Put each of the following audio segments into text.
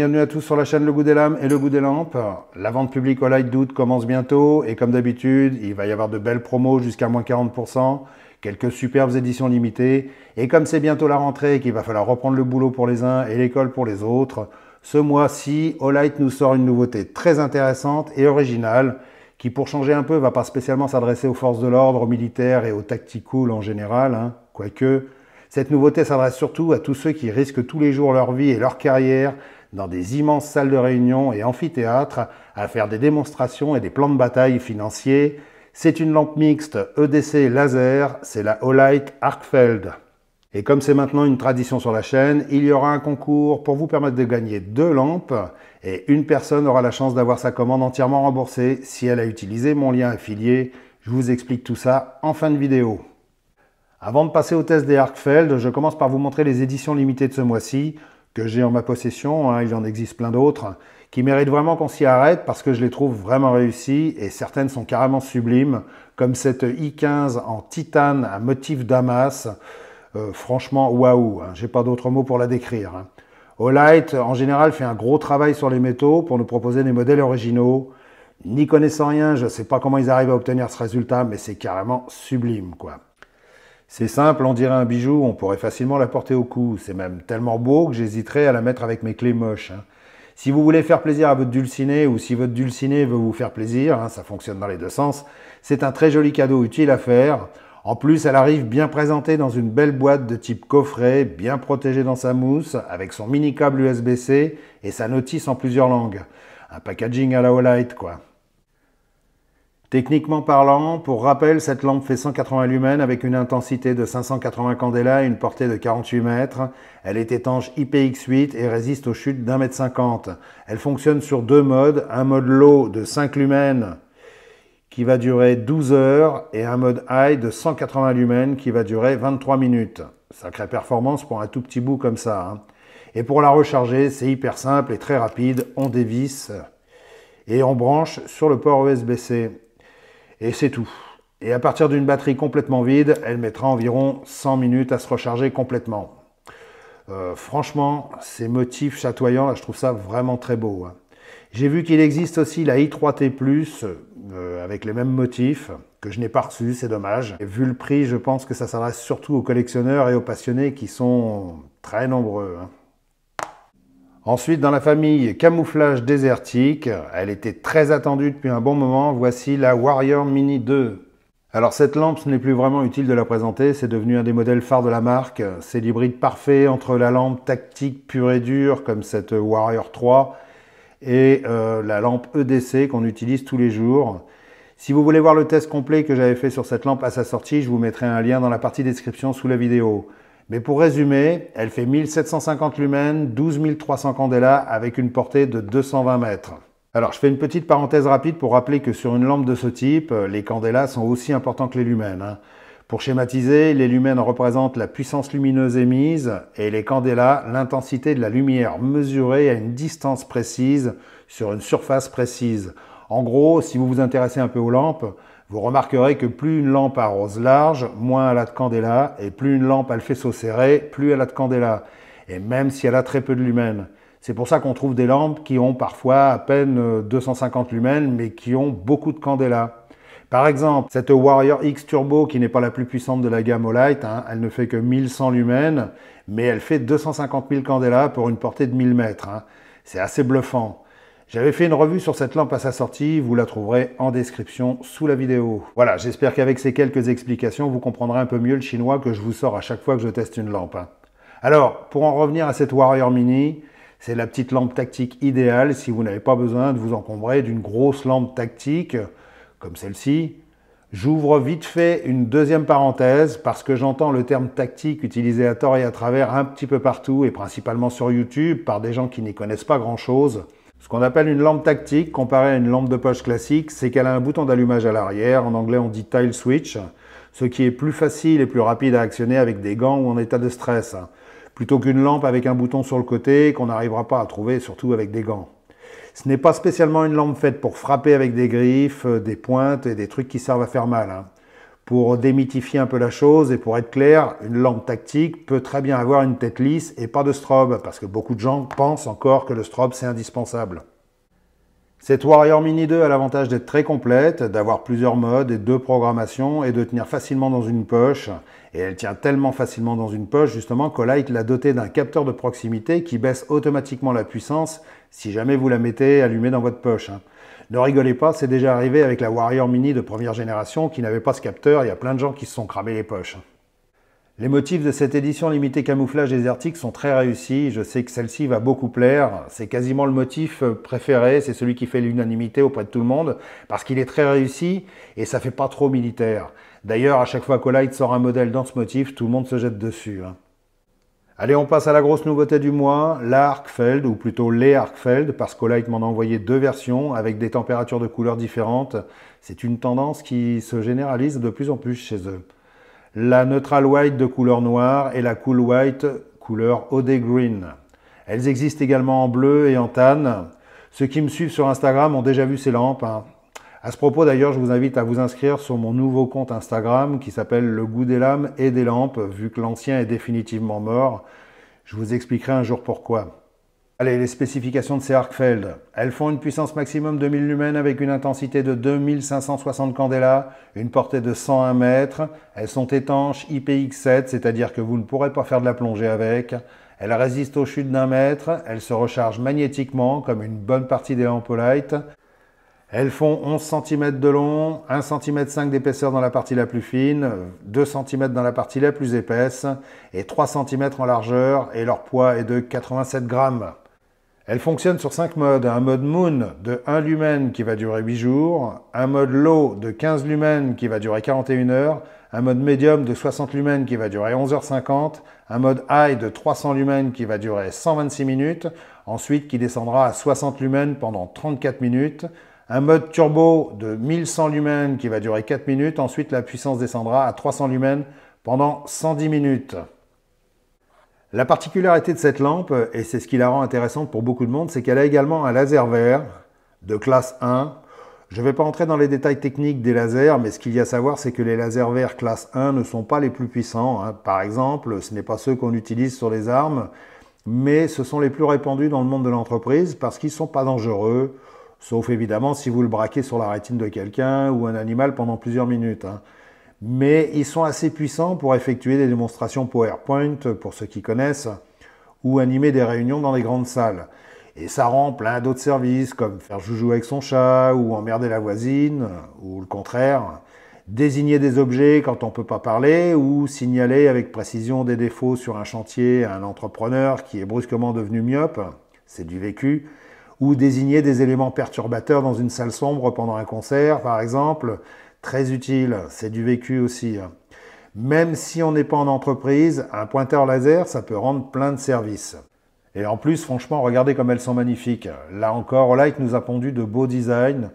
bienvenue à tous sur la chaîne Le Goût des Lames et Le Goût des Lampes. La vente publique Olight d'août commence bientôt et comme d'habitude, il va y avoir de belles promos jusqu'à moins 40%, quelques superbes éditions limitées. Et comme c'est bientôt la rentrée et qu'il va falloir reprendre le boulot pour les uns et l'école pour les autres, ce mois-ci, Olight nous sort une nouveauté très intéressante et originale qui, pour changer un peu, va pas spécialement s'adresser aux forces de l'ordre, aux militaires et aux tactical en général, quoique. Cette nouveauté s'adresse surtout à tous ceux qui risquent tous les jours leur vie et leur carrière dans des immenses salles de réunion et amphithéâtres à faire des démonstrations et des plans de bataille financiers. C'est une lampe mixte EDC laser, c'est la Olight Arcfeld. Et comme c'est maintenant une tradition sur la chaîne, il y aura un concours pour vous permettre de gagner 2 lampes et une personne aura la chance d'avoir sa commande entièrement remboursée si elle a utilisé mon lien affilié. Je vous explique tout ça en fin de vidéo. Avant de passer au test des Arcfeld, je commence par vous montrer les éditions limitées de ce mois-ci, que j'ai en ma possession, il en existe plein d'autres, qui méritent vraiment qu'on s'y arrête parce que je les trouve vraiment réussies et certaines sont carrément sublimes, comme cette i15 en titane à motif damas. Franchement, waouh, j'ai pas d'autres mots pour la décrire. Olight, en général, fait un gros travail sur les métaux pour nous proposer des modèles originaux. N'y connaissant rien, je sais pas comment ils arrivent à obtenir ce résultat, mais c'est carrément sublime, quoi. C'est simple, on dirait un bijou, on pourrait facilement la porter au cou. C'est même tellement beau que j'hésiterais à la mettre avec mes clés moches. Si vous voulez faire plaisir à votre dulciné ou si votre dulciné veut vous faire plaisir, ça fonctionne dans les deux sens, c'est un très joli cadeau utile à faire. En plus, elle arrive bien présentée dans une belle boîte de type coffret, bien protégée dans sa mousse, avec son mini câble USB-C et sa notice en plusieurs langues. Un packaging à la Olight, quoi. Techniquement parlant, pour rappel, cette lampe fait 180 lumens avec une intensité de 580 candela et une portée de 48 mètres. Elle est étanche IPX8 et résiste aux chutes d'1,50 m. Elle fonctionne sur 2 modes, un mode low de 5 lumens qui va durer 12 heures et un mode high de 180 lumens qui va durer 23 minutes. Sacrée performance pour un tout petit bout comme ça. Et pour la recharger, c'est hyper simple et très rapide. On dévisse et on branche sur le port USB-C. Et c'est tout. Et à partir d'une batterie complètement vide, elle mettra environ 100 minutes à se recharger complètement. Franchement, ces motifs chatoyants, là, je trouve ça vraiment très beau. J'ai vu qu'il existe aussi la i3T+, avec les mêmes motifs, que je n'ai pas reçu, c'est dommage. Et vu le prix, je pense que ça s'adresse surtout aux collectionneurs et aux passionnés qui sont très nombreux. Ensuite, dans la famille camouflage désertique, elle était très attendue depuis un bon moment, voici la Warrior Mini 2. Alors cette lampe, ce n'est plus vraiment utile de la présenter, c'est devenu un des modèles phares de la marque. C'est l'hybride parfait entre la lampe tactique pure et dure, comme cette Warrior 3, et la lampe EDC qu'on utilise tous les jours. Si vous voulez voir le test complet que j'avais fait sur cette lampe à sa sortie, je vous mettrai un lien dans la partie description sous la vidéo. Mais pour résumer, elle fait 1750 lumens, 12 300 candela avec une portée de 220 mètres. Alors je fais une petite parenthèse rapide pour rappeler que sur une lampe de ce type, les candela sont aussi importants que les lumens. Pour schématiser, les lumens représentent la puissance lumineuse émise et les candela l'intensité de la lumière mesurée à une distance précise sur une surface précise. En gros, si vous vous intéressez un peu aux lampes, vous remarquerez que plus une lampe arrose large, moins elle a de candela, et plus une lampe a le faisceau serré, plus elle a de candela, et même si elle a très peu de lumens. C'est pour ça qu'on trouve des lampes qui ont parfois à peine 250 lumens, mais qui ont beaucoup de candela. Par exemple, cette Warrior X Turbo, qui n'est pas la plus puissante de la gamme Olight, elle ne fait que 1100 lumens, mais elle fait 250 000 candela pour une portée de 1000 mètres. C'est assez bluffant. J'avais fait une revue sur cette lampe à sa sortie, vous la trouverez en description sous la vidéo. Voilà, j'espère qu'avec ces quelques explications, vous comprendrez un peu mieux le chinois que je vous sors à chaque fois que je teste une lampe. Alors, pour en revenir à cette Warrior Mini, c'est la petite lampe tactique idéale si vous n'avez pas besoin de vous encombrer d'une grosse lampe tactique, comme celle-ci. J'ouvre vite fait une deuxième parenthèse parce que j'entends le terme tactique utilisé à tort et à travers un petit peu partout et principalement sur YouTube par des gens qui n'y connaissent pas grand-chose. Ce qu'on appelle une lampe tactique, comparée à une lampe de poche classique, c'est qu'elle a un bouton d'allumage à l'arrière, en anglais on dit tile switch, ce qui est plus facile et plus rapide à actionner avec des gants ou en état de stress, plutôt qu'une lampe avec un bouton sur le côté qu'on n'arrivera pas à trouver, surtout avec des gants. Ce n'est pas spécialement une lampe faite pour frapper avec des griffes, des pointes et des trucs qui servent à faire mal. Pour démythifier un peu la chose et pour être clair, une lampe tactique peut très bien avoir une tête lisse et pas de strobe, parce que beaucoup de gens pensent encore que le strobe c'est indispensable. Cette Warrior Mini 2 a l'avantage d'être très complète, d'avoir plusieurs modes et 2 programmations et de tenir facilement dans une poche. Et elle tient tellement facilement dans une poche justement qu'Olight l'a dotée d'un capteur de proximité qui baisse automatiquement la puissance si jamais vous la mettez allumée dans votre poche. Ne rigolez pas, c'est déjà arrivé avec la Warrior Mini de première génération qui n'avait pas ce capteur, il y a plein de gens qui se sont cramés les poches. Les motifs de cette édition limitée camouflage désertique sont très réussis, je sais que celle-ci va beaucoup plaire, c'est quasiment le motif préféré, c'est celui qui fait l'unanimité auprès de tout le monde, parce qu'il est très réussi et ça fait pas trop militaire. D'ailleurs, à chaque fois qu'Olight sort un modèle dans ce motif, tout le monde se jette dessus. Allez, on passe à la grosse nouveauté du mois, la Arcfeld, ou plutôt les Arcfeld, parce qu'Olight m'en a envoyé 2 versions avec des températures de couleurs différentes. C'est une tendance qui se généralise de plus en plus chez eux. La Neutral White de couleur noire et la Cool White couleur OD Green. Elles existent également en bleu et en tan. Ceux qui me suivent sur Instagram ont déjà vu ces lampes. À ce propos d'ailleurs, je vous invite à vous inscrire sur mon nouveau compte Instagram qui s'appelle Le Goût des lames et des lampes, vu que l'ancien est définitivement mort. Je vous expliquerai un jour pourquoi. Allez, les spécifications de ces Arcfeld. Elles font une puissance maximum de 1000 lumens avec une intensité de 2560 candela, une portée de 101 mètres. Elles sont étanches IPX7, c'est-à-dire que vous ne pourrez pas faire de la plongée avec. Elles résistent aux chutes d'1 mètre. Elles se rechargent magnétiquement, comme une bonne partie des lampes Olight. Elles font 11 cm de long, 1,5 cm d'épaisseur dans la partie la plus fine, 2 cm dans la partie la plus épaisse et 3 cm en largeur et leur poids est de 87 grammes. Elle fonctionne sur 5 modes, un mode Moon de 1 lumen qui va durer 8 jours, un mode Low de 15 lumens qui va durer 41 heures, un mode Medium de 60 lumens qui va durer 11h50, un mode High de 300 lumens qui va durer 126 minutes, ensuite qui descendra à 60 lumens pendant 34 minutes, un mode Turbo de 1100 lumens qui va durer 4 minutes, ensuite la puissance descendra à 300 lumens pendant 110 minutes. La particularité de cette lampe, et c'est ce qui la rend intéressante pour beaucoup de monde, c'est qu'elle a également un laser vert de classe 1. Je ne vais pas entrer dans les détails techniques des lasers, mais ce qu'il y a à savoir, c'est que les lasers verts classe 1 ne sont pas les plus puissants. Par exemple, ce n'est pas ceux qu'on utilise sur les armes, mais ce sont les plus répandus dans le monde de l'entreprise parce qu'ils ne sont pas dangereux, sauf évidemment si vous le braquez sur la rétine de quelqu'un ou un animal pendant plusieurs minutes. Mais ils sont assez puissants pour effectuer des démonstrations PowerPoint, pour ceux qui connaissent, ou animer des réunions dans les grandes salles. Et ça rend plein d'autres services, comme faire joujou avec son chat, ou emmerder la voisine, ou le contraire, désigner des objets quand on ne peut pas parler, ou signaler avec précision des défauts sur un chantier à un entrepreneur qui est brusquement devenu myope, c'est du vécu, ou désigner des éléments perturbateurs dans une salle sombre pendant un concert, par exemple. Très utile, c'est du vécu aussi. Même si on n'est pas en entreprise, un pointeur laser, ça peut rendre plein de services. Et en plus, franchement, regardez comme elles sont magnifiques. Là encore, Olight nous a pondu de beaux designs.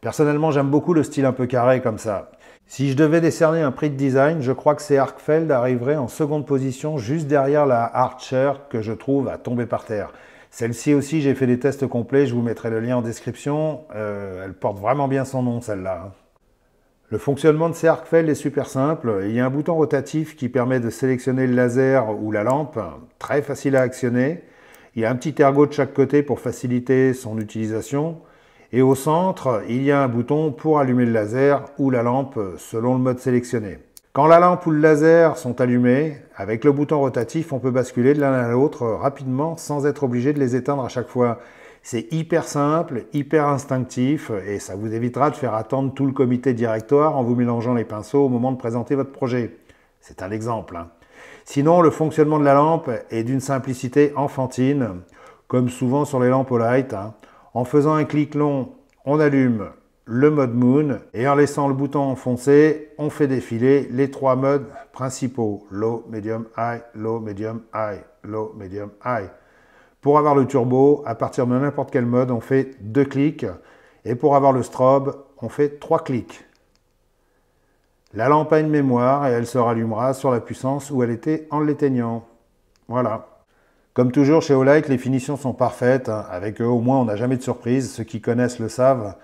Personnellement, j'aime beaucoup le style un peu carré comme ça. Si je devais décerner un prix de design, je crois que ces Arcfeld arriveraient en seconde position, juste derrière la Archer, que je trouve à tomber par terre. Celle-ci aussi, j'ai fait des tests complets, je vous mettrai le lien en description. Elle porte vraiment bien son nom, celle-là. Le fonctionnement de ces Arcfeld est super simple. Il y a un bouton rotatif qui permet de sélectionner le laser ou la lampe, très facile à actionner. Il y a un petit ergot de chaque côté pour faciliter son utilisation. Et au centre, il y a un bouton pour allumer le laser ou la lampe selon le mode sélectionné. Quand la lampe ou le laser sont allumés, avec le bouton rotatif, on peut basculer de l'un à l'autre rapidement sans être obligé de les éteindre à chaque fois. C'est hyper simple, hyper instinctif et ça vous évitera de faire attendre tout le comité directoire en vous mélangeant les pinceaux au moment de présenter votre projet. C'est un exemple. Sinon, le fonctionnement de la lampe est d'une simplicité enfantine, comme souvent sur les lampes Olight. En faisant un clic long, on allume le mode Moon et en laissant le bouton enfoncé, on fait défiler les 3 modes principaux. Low, Medium, High, Low, Medium, High, Low, Medium, High. Pour avoir le turbo, à partir de n'importe quel mode, on fait 2 clics. Et pour avoir le strobe, on fait 3 clics. La lampe a une mémoire et elle se rallumera sur la puissance où elle était en l'éteignant. Voilà. Comme toujours chez Olight, les finitions sont parfaites. Avec eux, au moins, on n'a jamais de surprise. Ceux qui connaissent le savent.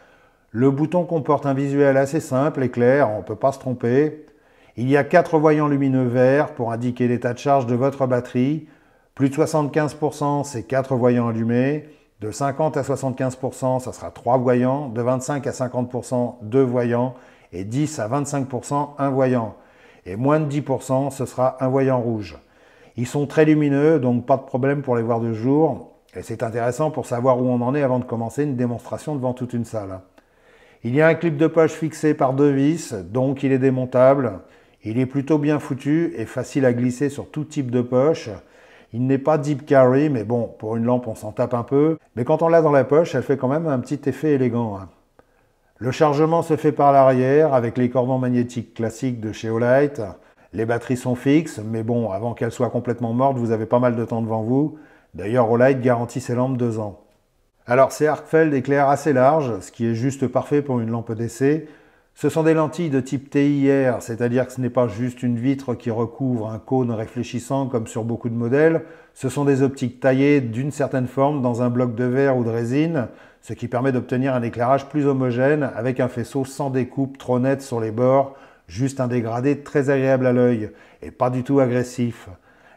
Le bouton comporte un visuel assez simple et clair, on ne peut pas se tromper. Il y a 4 voyants lumineux verts pour indiquer l'état de charge de votre batterie. Plus de 75%, c'est 4 voyants allumés. De 50 à 75%, ça sera 3 voyants. De 25 à 50%, 2 voyants. Et 10 à 25%, 1 voyant. Et moins de 10%, ce sera un voyant rouge. Ils sont très lumineux, donc pas de problème pour les voir de jour. Et c'est intéressant pour savoir où on en est avant de commencer une démonstration devant toute une salle. Il y a un clip de poche fixé par 2 vis, donc il est démontable. Il est plutôt bien foutu et facile à glisser sur tout type de poche. Il n'est pas deep carry, mais bon, pour une lampe, on s'en tape un peu. Mais quand on l'a dans la poche, elle fait quand même un petit effet élégant. Le chargement se fait par l'arrière avec les cordons magnétiques classiques de chez Olight. Les batteries sont fixes, mais bon, avant qu'elles soient complètement mortes, vous avez pas mal de temps devant vous. D'ailleurs, Olight garantit ses lampes 2 ans. Alors, ces Arcfeld éclairent assez large, ce qui est juste parfait pour une lampe d'essai. Ce sont des lentilles de type TIR, c'est-à-dire que ce n'est pas juste une vitre qui recouvre un cône réfléchissant comme sur beaucoup de modèles. Ce sont des optiques taillées d'une certaine forme dans un bloc de verre ou de résine, ce qui permet d'obtenir un éclairage plus homogène avec un faisceau sans découpe trop nette sur les bords, juste un dégradé très agréable à l'œil et pas du tout agressif.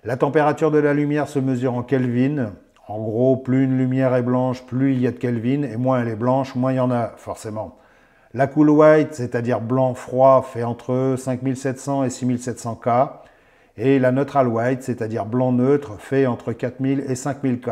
La température de la lumière se mesure en Kelvin. En gros, plus une lumière est blanche, plus il y a de Kelvin, et moins elle est blanche, moins il y en a, forcément. La cool white, c'est-à-dire blanc-froid, fait entre 5700 et 6700 K. Et la neutral white, c'est-à-dire blanc-neutre, fait entre 4000 et 5000 K.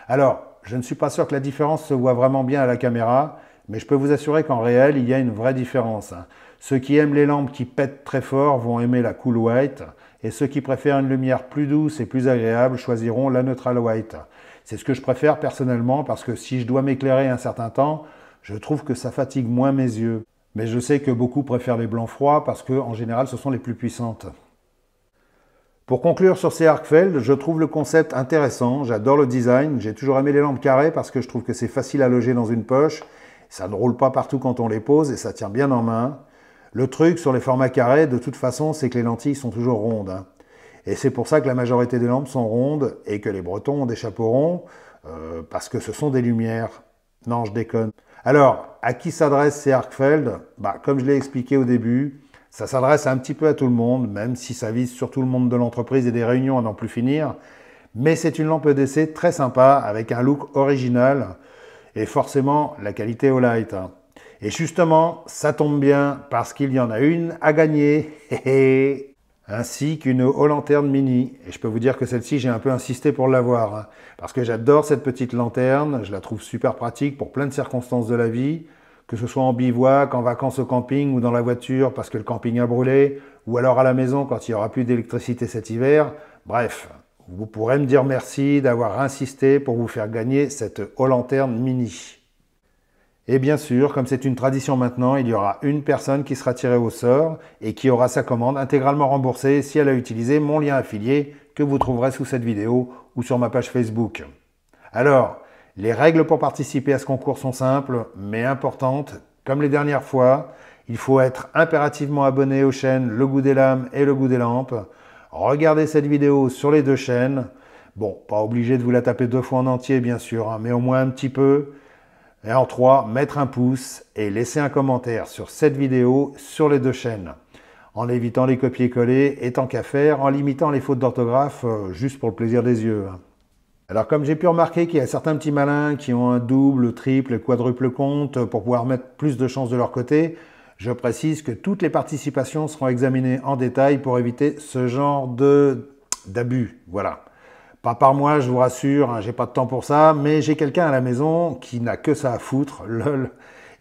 Alors, je ne suis pas sûr que la différence se voit vraiment bien à la caméra, mais je peux vous assurer qu'en réel, il y a une vraie différence. Ceux qui aiment les lampes qui pètent très fort vont aimer la cool white, et ceux qui préfèrent une lumière plus douce et plus agréable choisiront la neutral white. C'est ce que je préfère personnellement, parce que si je dois m'éclairer un certain temps, je trouve que ça fatigue moins mes yeux. Mais je sais que beaucoup préfèrent les blancs froids parce que, en général, ce sont les plus puissantes. Pour conclure sur ces Arcfeld, je trouve le concept intéressant, j'adore le design, j'ai toujours aimé les lampes carrées parce que je trouve que c'est facile à loger dans une poche, ça ne roule pas partout quand on les pose et ça tient bien en main. Le truc sur les formats carrés, de toute façon, c'est que les lentilles sont toujours rondes. Et c'est pour ça que la majorité des lampes sont rondes et que les Bretons ont des chapeaux ronds, parce que ce sont des lumières. Non, je déconne. Alors, à qui s'adressent ces Arcfeld? Comme je l'ai expliqué au début, ça s'adresse un petit peu à tout le monde, même si ça vise surtout le monde de l'entreprise et des réunions à n'en plus finir. Mais c'est une lampe d'essai très sympa, avec un look original, et forcément la qualité Olight. Et justement, ça tombe bien, parce qu'il y en a une à gagner, ainsi qu'une haut lanterne mini. Et je peux vous dire que celle-ci, j'ai un peu insisté pour l'avoir, parce que j'adore cette petite lanterne, je la trouve super pratique pour plein de circonstances de la vie, que ce soit en bivouac, en vacances au camping ou dans la voiture parce que le camping a brûlé, ou alors à la maison quand il n'y aura plus d'électricité cet hiver. Bref, vous pourrez me dire merci d'avoir insisté pour vous faire gagner cette haut lanterne mini. Et bien sûr, comme c'est une tradition maintenant, il y aura une personne qui sera tirée au sort et qui aura sa commande intégralement remboursée si elle a utilisé mon lien affilié que vous trouverez sous cette vidéo ou sur ma page Facebook. Alors, les règles pour participer à ce concours sont simples, mais importantes. Comme les dernières fois, il faut être impérativement abonné aux chaînes Le Goût des Lames et Le Goût des Lampes. Regardez cette vidéo sur les 2 chaînes. Bon, pas obligé de vous la taper 2 fois en entier, bien sûr, mais au moins un petit peu. Et en 3, mettre un pouce et laisser un commentaire sur cette vidéo sur les 2 chaînes. En évitant les copier-coller et tant qu'à faire, en limitant les fautes d'orthographe juste pour le plaisir des yeux. Alors comme j'ai pu remarquer qu'il y a certains petits malins qui ont un double, triple et quadruple compte pour pouvoir mettre plus de chances de leur côté, je précise que toutes les participations seront examinées en détail pour éviter ce genre d'abus. Voilà. Pas par moi, je vous rassure, hein, j'ai pas de temps pour ça, mais j'ai quelqu'un à la maison qui n'a que ça à foutre, lol,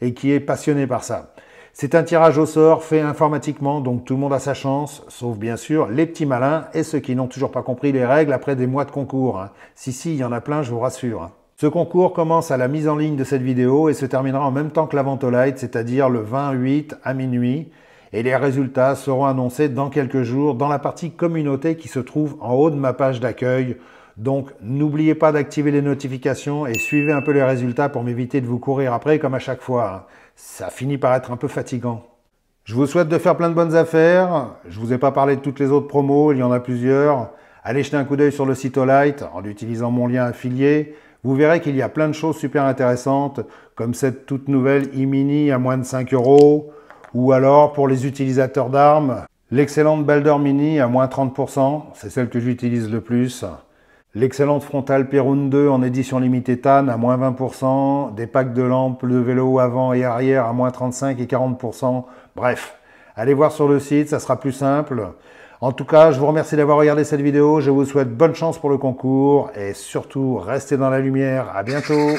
et qui est passionné par ça. C'est un tirage au sort fait informatiquement, donc tout le monde a sa chance, sauf bien sûr les petits malins et ceux qui n'ont toujours pas compris les règles après des mois de concours. Hein. Si, il y en a plein, je vous rassure. Hein. Ce concours commence à la mise en ligne de cette vidéo et se terminera en même temps que la vente Olight, c'est-à-dire le 28 à minuit. Et les résultats seront annoncés dans quelques jours dans la partie communauté qui se trouve en haut de ma page d'accueil. Donc n'oubliez pas d'activer les notifications et suivez un peu les résultats pour m'éviter de vous courir après comme à chaque fois. Hein. Ça finit par être un peu fatigant. Je vous souhaite de faire plein de bonnes affaires. Je vous ai pas parlé de toutes les autres promos, il y en a plusieurs. Allez jeter un coup d'œil sur le site Olight en utilisant mon lien affilié. Vous verrez qu'il y a plein de choses super intéressantes, comme cette toute nouvelle e-mini à moins de 5 €. Ou alors, pour les utilisateurs d'armes, L'excellente Balder Mini à moins 30%, c'est celle que j'utilise le plus. L'excellente frontale Perun 2 en édition limitée TAN à moins 20%, des packs de lampes de vélo avant et arrière à moins 35 et 40%. Bref, allez voir sur le site, ça sera plus simple. En tout cas, je vous remercie d'avoir regardé cette vidéo, je vous souhaite bonne chance pour le concours et surtout, restez dans la lumière. À bientôt.